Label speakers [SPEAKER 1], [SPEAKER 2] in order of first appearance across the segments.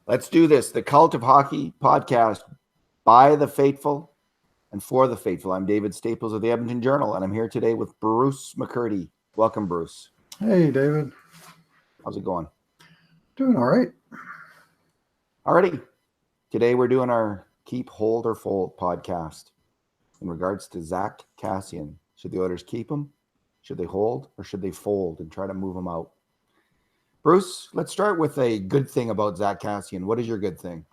[SPEAKER 1] Let's do this. The Cult of Hockey podcast by the faithful and for the faithful. I'm David Staples of the Edmonton Journal, and I'm here today with Bruce McCurdy. Welcome, Bruce.
[SPEAKER 2] Hey, David.
[SPEAKER 1] How's it going?
[SPEAKER 2] Doing all right.
[SPEAKER 1] Alrighty. Today we're doing our Keep, Hold, or Fold podcast in regards to Zack Kassian. Should the Oilers keep him? Should they hold? Or should they fold and try to move him out? Bruce, let's start with a good thing about Zack Kassian. What is your good thing?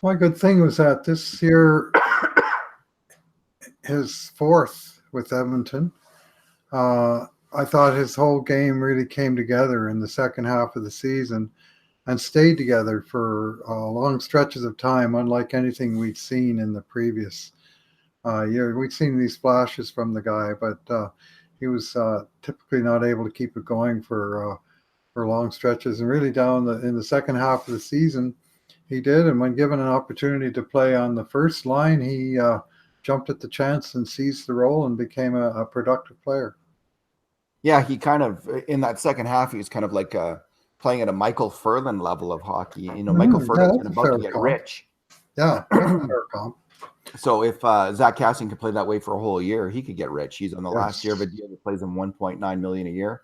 [SPEAKER 2] My good thing was that this year, his fourth with Edmonton, I thought his whole game really came together in the second half of the season and stayed together for long stretches of time, unlike anything we'd seen in the previous year. We'd seen these flashes from the guy, but he was typically not able to keep it going for long stretches. And really in the second half of the season, he did. And when given an opportunity to play on the first line, he jumped at the chance and seized the role and became a productive player.
[SPEAKER 1] Yeah, he kind of, in that second half, he was kind of like playing at a Michael Furlan level of hockey. You know, Michael Furlan's about to get rich.
[SPEAKER 2] Yeah, fair comp.
[SPEAKER 1] So if Zack Kassian could play that way for a whole year, he could get rich. He's on the last year of a deal that plays him $1.9 million a year.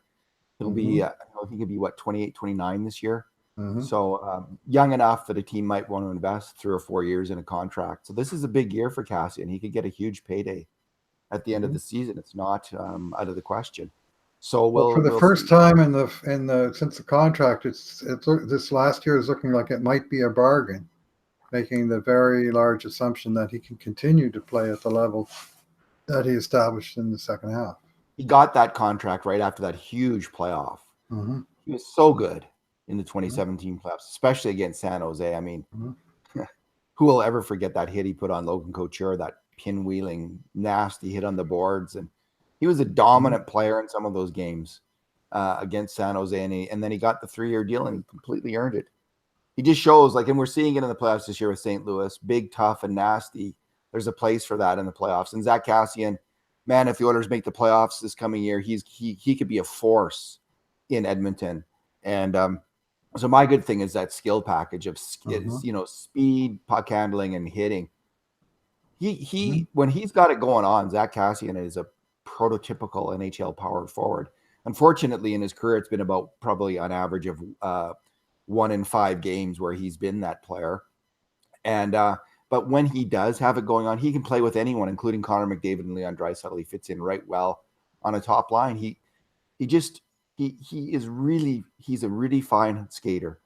[SPEAKER 1] He'll be, he could be, 28, 29 this year. So young enough that a team might want to invest 3 or 4 years in a contract. So this is a big year for Kassian. He could get a huge payday at the end of the season. It's not out of the question. So
[SPEAKER 2] for the first time since the contract, this last year is looking like it might be a bargain, making the very large assumption that he can continue to play at the level that he established in the second half.
[SPEAKER 1] He got that contract right after that huge playoff. He was so good in the 2017 playoffs, especially against San Jose. I mean, who will ever forget that hit he put on Logan Couture, that pinwheeling, nasty hit on the boards? And he was a dominant player in some of those games against San Jose, and then he got the 3-year deal and he completely earned it. He just shows, and we're seeing it in the playoffs this year with St. Louis, big, tough, and nasty. There's a place for that in the playoffs. And Zack Kassian, man, if the Oilers make the playoffs this coming year, he could be a force in Edmonton. And so my good thing is that skill package of speed, puck handling, and hitting. He when he's got it going on, Zack Kassian is a prototypical NHL power forward. Unfortunately, in his career, it's been about probably on average of 1 in 5 games where he's been that player. And but when he does have it going on, he can play with anyone, including Connor McDavid and Leon Draisaitl. He fits in right well on a top line. He's a really fine skater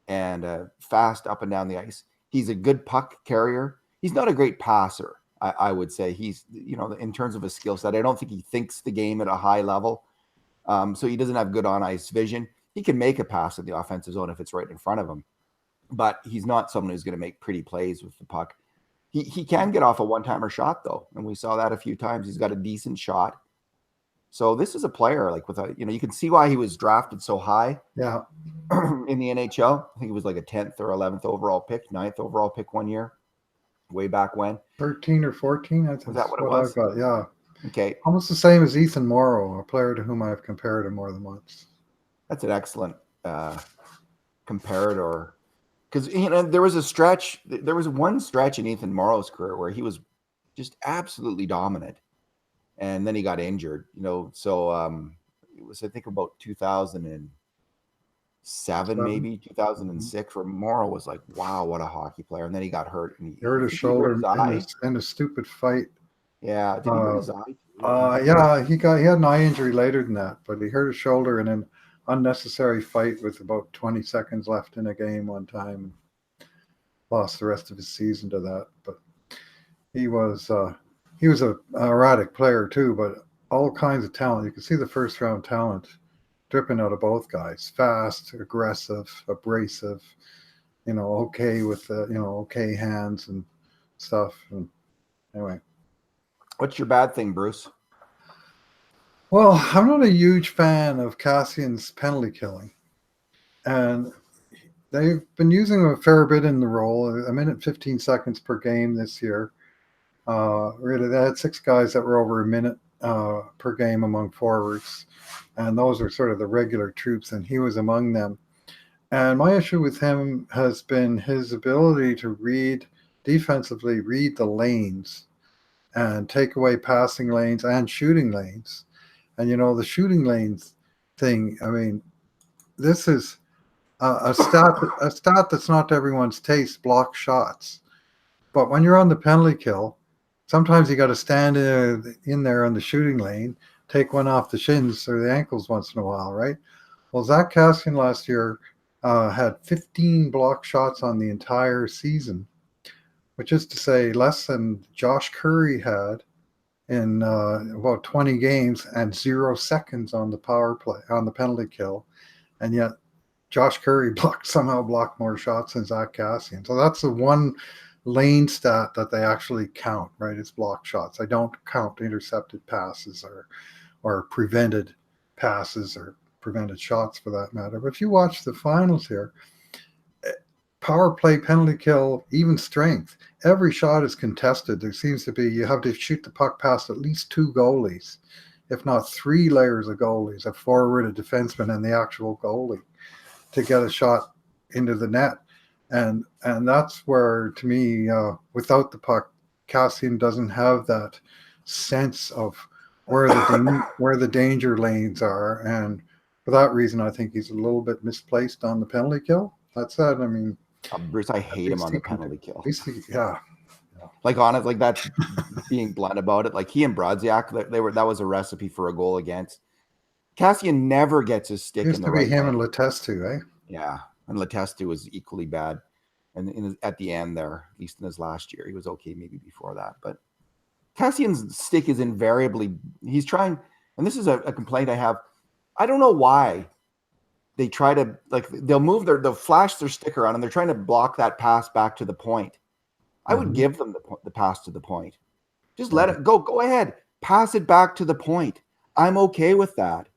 [SPEAKER 1] and fast up and down the ice. He's a good puck carrier. He's not a great passer, I would say. He's, in terms of his skill set, I don't think he thinks the game at a high level. So he doesn't have good on ice vision. He can make a pass in the offensive zone if it's right in front of him, but he's not someone who's going to make pretty plays with the puck. He can get off a one-timer shot though, and we saw that a few times. He's got a decent shot. So this is a player you can see why he was drafted so high.
[SPEAKER 2] Yeah,
[SPEAKER 1] in the NHL, I think it was like a 10th or 11th overall pick, 9th overall pick one year, way back when.
[SPEAKER 2] 13 or 14, I think.
[SPEAKER 1] Was that what it was?
[SPEAKER 2] I've got, yeah.
[SPEAKER 1] Okay.
[SPEAKER 2] Almost the same as Ethan Morrow, a player to whom I've compared him more than once.
[SPEAKER 1] That's an excellent comparator, because there was one stretch in Ethan Morrow's career where he was just absolutely dominant, and then he got injured. So it was, I think, about 2007, maybe 2006, where Morrow was like, wow, what a hockey player, and then he got hurt. And
[SPEAKER 2] he hurt his shoulder in a stupid fight.
[SPEAKER 1] Yeah, did he hurt his eye?
[SPEAKER 2] Yeah, he had an eye injury later than that, but he hurt his shoulder in an unnecessary fight with about 20 seconds left in a game one time. Lost the rest of his season to that. But he was a erratic player too, but all kinds of talent. You can see the first round talent dripping out of both guys. Fast, aggressive, abrasive, okay with okay hands and stuff. And anyway.
[SPEAKER 1] What's your bad thing, Bruce?
[SPEAKER 2] Well, I'm not a huge fan of Kassian's penalty killing. And they've been using him a fair bit in the role, a minute 15 seconds per game this year. Really, they had 6 guys that were over a minute per game among forwards. And those are sort of the regular troops, and he was among them. And my issue with him has been his ability to defensively read the lanes and take away passing lanes and shooting lanes. And, the shooting lanes thing, I mean, this is a stat that's not to everyone's taste, block shots. But when you're on the penalty kill, sometimes you got to stand in there on the shooting lane, take one off the shins or the ankles once in a while, right? Well, Zack Kassian last year had 15 block shots on the entire season, which is to say less than Josh Curry had in about 20 games and 0 seconds on the power play, on the penalty kill. And yet Josh Curry somehow blocked more shots than Zack Kassian. So that's the one lane stat that they actually count, right? It's block shots. They don't count intercepted passes or prevented passes or prevented shots for that matter. But if you watch the finals here, power play, penalty kill, even strength, every shot is contested. There seems to be, you have to shoot the puck past at least 2 goalies, if not 3 layers of goalies, a forward, a defenseman, and the actual goalie to get a shot into the net. And that's where, to me, without the puck, Kassian doesn't have that sense of where the danger lanes are. And for that reason, I think he's a little bit misplaced on the penalty kill. That said, I mean,
[SPEAKER 1] Bruce, I hate him on the penalty kill.
[SPEAKER 2] Yeah.
[SPEAKER 1] Like honest, like that's being blunt about it. Like he and Brodziak, that was a recipe for a goal against. Kassian never gets his stick in the right way.
[SPEAKER 2] Used to be him and Letestu, eh?
[SPEAKER 1] Yeah, and Letestu was equally bad. And at the end there, at least in his last year, he was okay maybe before that. But Kassian's stick is invariably, he's trying, and this is a complaint I have. I don't know why they try to, like, they'll flash their stick around and they're trying to block that pass back to the point. I would give them the pass to the point. Just let it go. Go ahead. Pass it back to the point. I'm okay with that.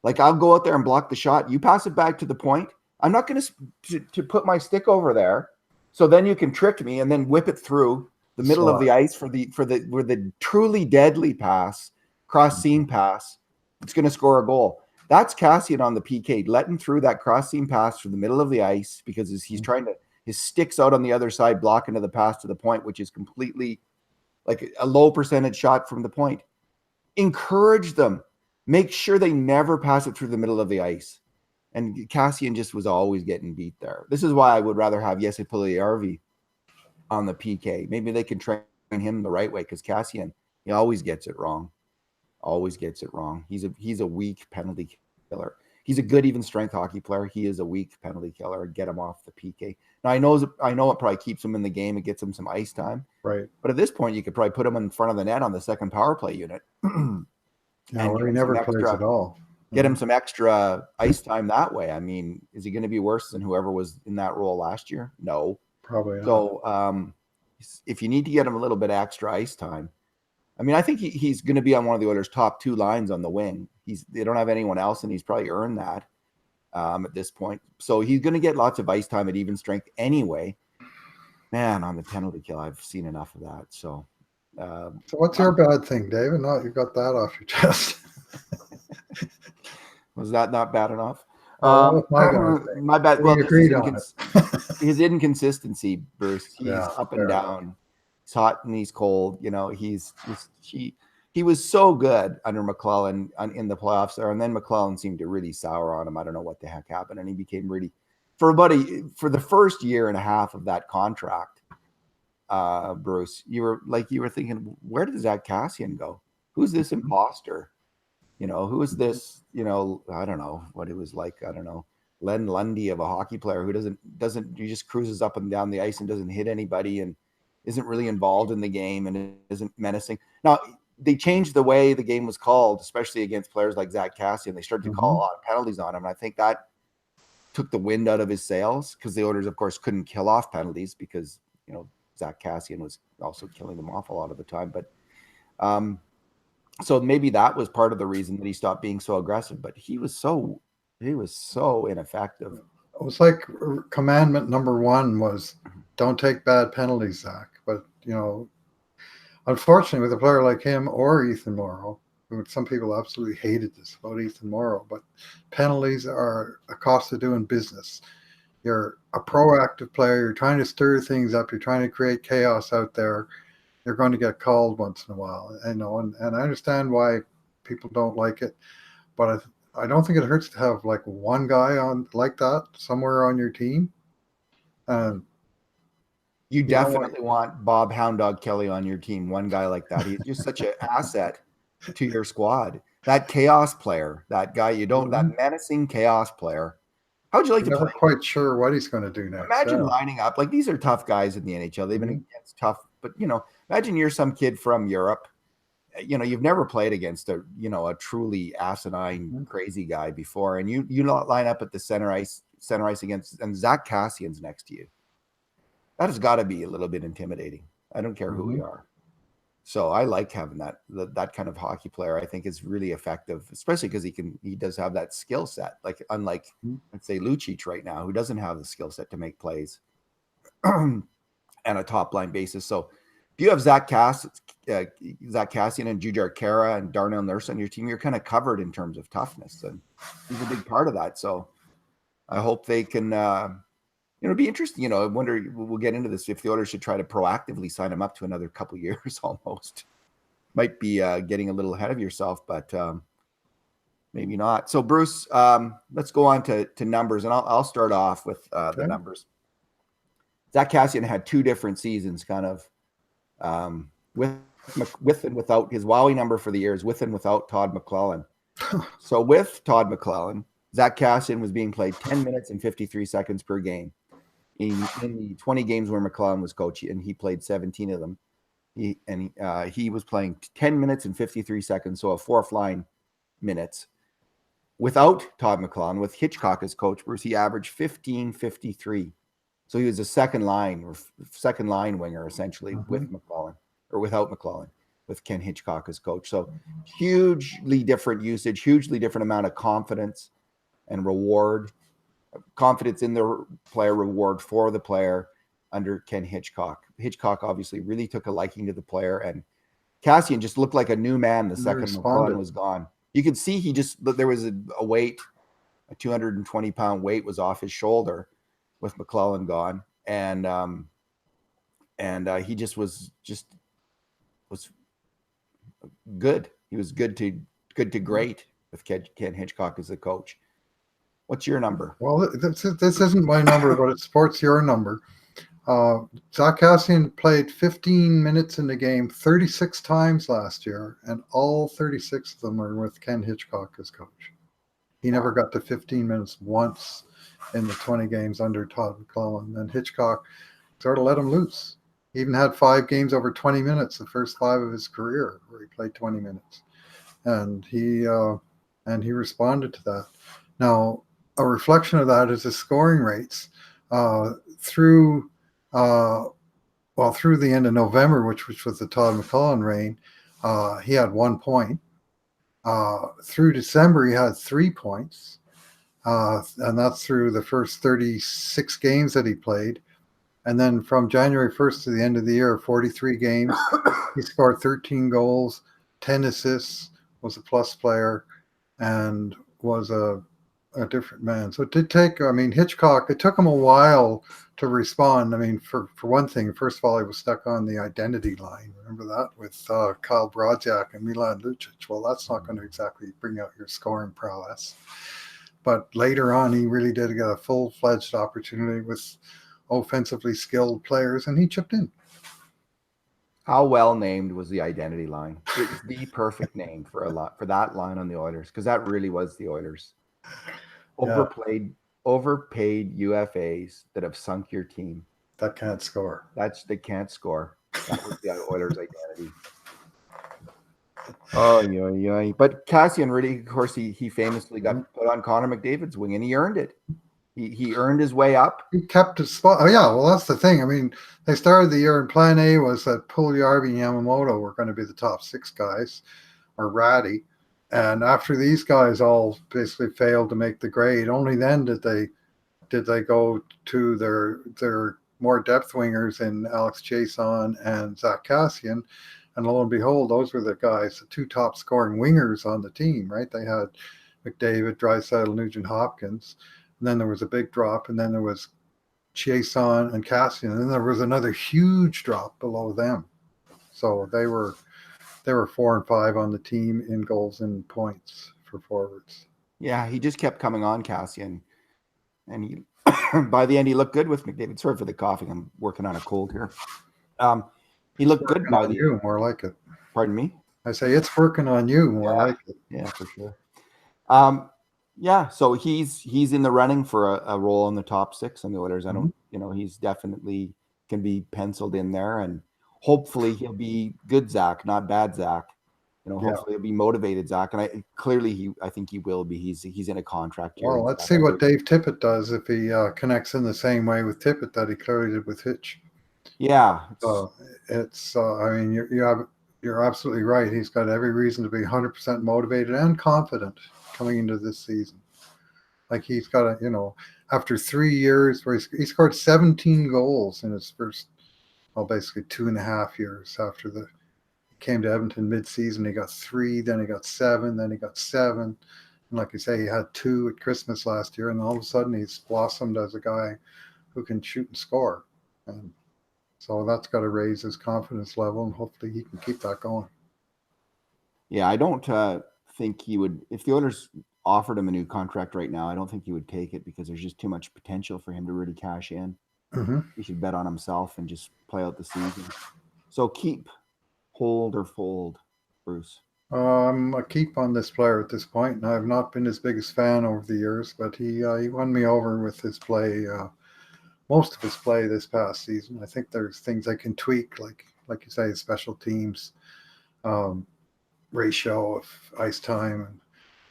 [SPEAKER 1] Like, I'll go out there and block the shot. You pass it back to the point. I'm not going to put my stick over there. So then you can trick me and then whip it through the middle of the ice for the truly deadly pass, cross seam pass. It's going to score a goal. That's Kassian on the PK, letting through that cross seam pass through the middle of the ice because he's trying to, his stick's out on the other side, blocking to the pass to the point, which is completely like a low percentage shot from the point. Encourage them. Make sure they never pass it through the middle of the ice. And Kassian just was always getting beat there. This is why I would rather have Jesse Puljujärvi on the PK. Maybe they can train him the right way because Kassian, he always gets it wrong. Always gets it wrong. He's a weak penalty killer. He's a good even strength hockey player. He is a weak penalty killer. Get him off the PK. Now I know it probably keeps him in the game. It gets him some ice time.
[SPEAKER 2] Right.
[SPEAKER 1] But at this point, you could probably put him in front of the net on the second power play unit.
[SPEAKER 2] Yeah, where he never plays at all.
[SPEAKER 1] Get him some extra ice time that way. I mean, is he going to be worse than whoever was in that role last year? No.
[SPEAKER 2] Probably not.
[SPEAKER 1] So if you need to get him a little bit extra ice time, I mean, I think he's going to be on one of the Oilers' top 2 lines on the wing. They don't have anyone else, and he's probably earned that at this point. So he's going to get lots of ice time at even strength anyway. Man, on the penalty kill, I've seen enough of that. So
[SPEAKER 2] what's your bad thing, David? No, you got that off your chest.
[SPEAKER 1] Was that not bad enough?
[SPEAKER 2] My
[SPEAKER 1] bad. Well, his inconsistency, Bruce. He's up and down. He's hot and he's cold. You know, he was so good under McClellan in the playoffs there, and then McClellan seemed to really sour on him. I don't know what the heck happened, and he became really for the first year and a half of that contract. Bruce, you were thinking, where did Zack Kassian go? Who's this imposter? You know, who is this? You know, I don't know what it was like. I don't know, Len Lundy of a hockey player who he just cruises up and down the ice and doesn't hit anybody and isn't really involved in the game and isn't menacing. Now, they changed the way the game was called, especially against players like Zack Kassian. They started to call a lot of penalties on him, and I think that took the wind out of his sails because the Oilers, of course, couldn't kill off penalties because, you know, Zack Kassian was also killing them off a lot of the time. But so maybe that was part of the reason that he stopped being so aggressive. But he was so ineffective.
[SPEAKER 2] It was like commandment number 1 was don't take bad penalties, Zach. But, you know, unfortunately, with a player like him or Ethan Morrow, some people absolutely hated this about Ethan Morrow, but penalties are a cost of doing business. you're a proactive player, you're trying to stir things up, you're trying to create chaos out there, you're going to get called once in a while. And I understand why people don't like it, but I don't think it hurts to have like one guy on like that somewhere on your team.
[SPEAKER 1] You definitely want Bob Hound Dog Kelly on your team. One guy like that. He's just such an asset to your squad. That chaos player, that guy that menacing chaos player. How would you like to play?
[SPEAKER 2] Never quite sure what he's going to do next.
[SPEAKER 1] Imagine lining up. Like, these are tough guys in the NHL. They've been against tough, but imagine you're some kid from Europe. You've never played against a truly asinine, crazy guy before, and you line up at the center ice against, and Zack Kassian's next to you. That has got to be a little bit intimidating. I don't care who we are. So I like having that kind of hockey player. I think is really effective, especially because he does have that skill set. Like, unlike let's say Lucic right now, who doesn't have the skill set to make plays and a top line basis. So if you have Zack Kassian and Jujhar Khaira and Darnell Nurse on your team, you're kind of covered in terms of toughness, and he's a big part of that. So I hope they can. It'll be interesting. I wonder, we'll get into this, if the Oilers should try to proactively sign him up to another couple years almost. Might be getting a little ahead of yourself, but maybe not. So, Bruce, let's go on to numbers, and I'll start off with the numbers. Zack Kassian had 2 different seasons, kind of with and without. His Wowie number for the year is with and without Todd McLellan. So with Todd McLellan, Zack Kassian was being played 10 minutes and 53 seconds per game. In the 20 games where McLellan was coach, and he played 17 of them, he was playing 10 minutes and 53 seconds, so a fourth line minutes. Without Todd McLellan, with Hitchcock as coach, Bruce, he averaged 15:53. So he was a second line winger, essentially, with McLellan, or without McLellan, with Ken Hitchcock as coach. So hugely different usage, hugely different amount of confidence and reward. Confidence in the player, reward for the player under Ken Hitchcock. Hitchcock obviously really took a liking to the player, and Kassian just looked like a new man the second McLellan was gone. You could see there was a weight, a 220-pound weight was off his shoulder with McLellan gone, and he was good. He was good to great with Ken Hitchcock as the coach. What's your number?
[SPEAKER 2] Well, this isn't my number, but it supports your number. Zack Kassian played 15 minutes in the game 36 times last year, and all 36 of them are with Ken Hitchcock as coach. He never got to 15 minutes once in the 20 games under Todd McLellan, and Hitchcock sort of let him loose. He even had 5 games over 20 minutes, the first 5 of his career, where he played 20 minutes. And he responded to that. Now, a reflection of that is his scoring rates through the end of November, which was the Todd McLellan reign. He had 1 point. Through December, he had 3 points, and that's through the first 36 games that he played. And then from January 1st to the end of the year, 43 games, he scored 13 goals, 10 assists, was a plus player, and was a different man. So it did take, Hitchcock, it took him a while to respond. For one thing, first of all, he was stuck on the identity line. Remember that, with Kyle Brodziak and Milan Lucic? Well, that's not going to exactly bring out your scoring prowess. But later on, he really did get a full-fledged opportunity with offensively skilled players, and he chipped in.
[SPEAKER 1] How well named was the identity line? It's the perfect name for that line on the Oilers, because that really was the Oilers. Overpaid UFAs that have sunk your team.
[SPEAKER 2] That can't score.
[SPEAKER 1] They can't score. That was the Oilers' identity. Oh, yeah. But Kassian really, of course, he famously got put on Connor McDavid's wing, and he earned it. He earned his way up.
[SPEAKER 2] He kept his spot. Oh, yeah, well, that's the thing. They started the year, and plan A was that Puljujarvi and Yamamoto were going to be the top 6 guys, or Ratty. And after these guys all basically failed to make the grade, only then did they go to their more depth wingers in Alex Chiasson and Zack Kassian. And lo and behold, those were the guys, the 2 top scoring wingers on the team, right? They had McDavid, Draisaitl, Nugent Hopkins. And then there was a big drop, and then there was Chiasson, and Kassian. And then there was another huge drop below them. So they were 4 and 5 on the team in goals and points for forwards.
[SPEAKER 1] Yeah, he just kept coming on, Kassian. And he by the end he looked good with McDavid. Sorry for the coughing. I'm working on a cold here. He looked good by the
[SPEAKER 2] end. More like it.
[SPEAKER 1] Pardon me?
[SPEAKER 2] I say it's working on you, more like it.
[SPEAKER 1] Yeah, for sure. Yeah, so he's in the running for a role in the top 6 on the Oilers. I don't, he's definitely can be penciled in there, and hopefully he'll be good Zach, not bad Zach. Hopefully he'll be motivated Zach, and I think he will be. He's in a contract here.
[SPEAKER 2] Well, let's see what Dave Tippett does if he connects in the same way with Tippett that he clearly did with Hitch.
[SPEAKER 1] Yeah,
[SPEAKER 2] I mean, you're absolutely right. He's got every reason to be 100% motivated and confident coming into this season. Like he's got after 3 years where he scored 17 goals in his first, basically 2.5 years after he came to Edmonton mid-season. He got 3, then he got 7, then he got 7. And like you say, he had 2 at Christmas last year, and all of a sudden he's blossomed as a guy who can shoot and score. And so that's got to raise his confidence level, and hopefully he can keep that going.
[SPEAKER 1] Yeah, I don't think he would. If the Oilers offered him a new contract right now, I don't think he would take it because there's just too much potential for him to really cash in. He should bet on himself and just play out the season. So keep, hold, or fold, Bruce?
[SPEAKER 2] A keep on this player at this point. And I've not been his biggest fan over the years, but he won me over with his play. Most of his play this past season. I think there's things I can tweak, like you say, special teams, ratio of ice time, and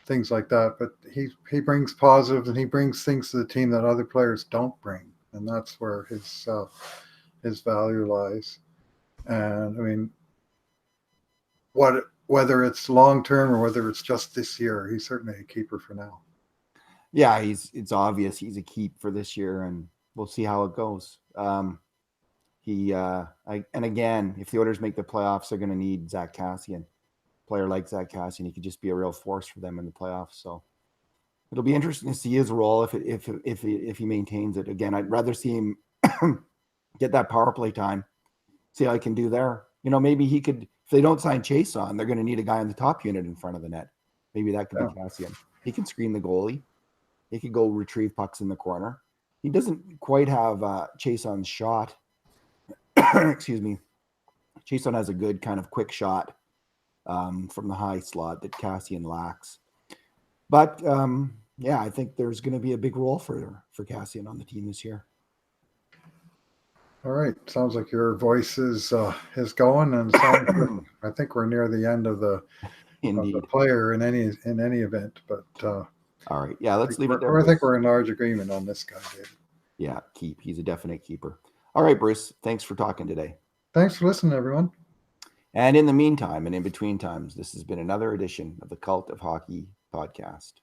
[SPEAKER 2] things like that. But he brings positives, and he brings things to the team that other players don't bring, and that's where his value lies. And I mean, whether it's long term or whether it's just this year, he's certainly a keeper for now.
[SPEAKER 1] Yeah, it's obvious he's a keep for this year, and we'll see how it goes. And again, if the Oilers make the playoffs, they're going to need Zack Kassian. A player like Zack Kassian, he could just be a real force for them in the playoffs. So it'll be interesting to see his role if he maintains it. Again, I'd rather see him get that power play time, see how he can do there. Maybe he could. If they don't sign Chiasson, they're going to need a guy in the top unit in front of the net. Maybe that could be Kassian. He can screen the goalie. He could go retrieve pucks in the corner. He doesn't quite have Chiasson's shot. Excuse me. Chiasson has a good kind of quick shot from the high slot that Kassian lacks. But I think there's going to be a big role for Kassian on the team this year.
[SPEAKER 2] All right. Sounds like your voice is going, and I think we're near the end of the player in any event. But
[SPEAKER 1] all right, yeah, let's leave it there.
[SPEAKER 2] I think we're in large agreement on this guy, David.
[SPEAKER 1] Yeah, keep. He's a definite keeper. All right, Bruce. Thanks for talking today.
[SPEAKER 2] Thanks for listening, everyone.
[SPEAKER 1] And in the meantime, and in between times, this has been another edition of the Cult of Hockey podcast.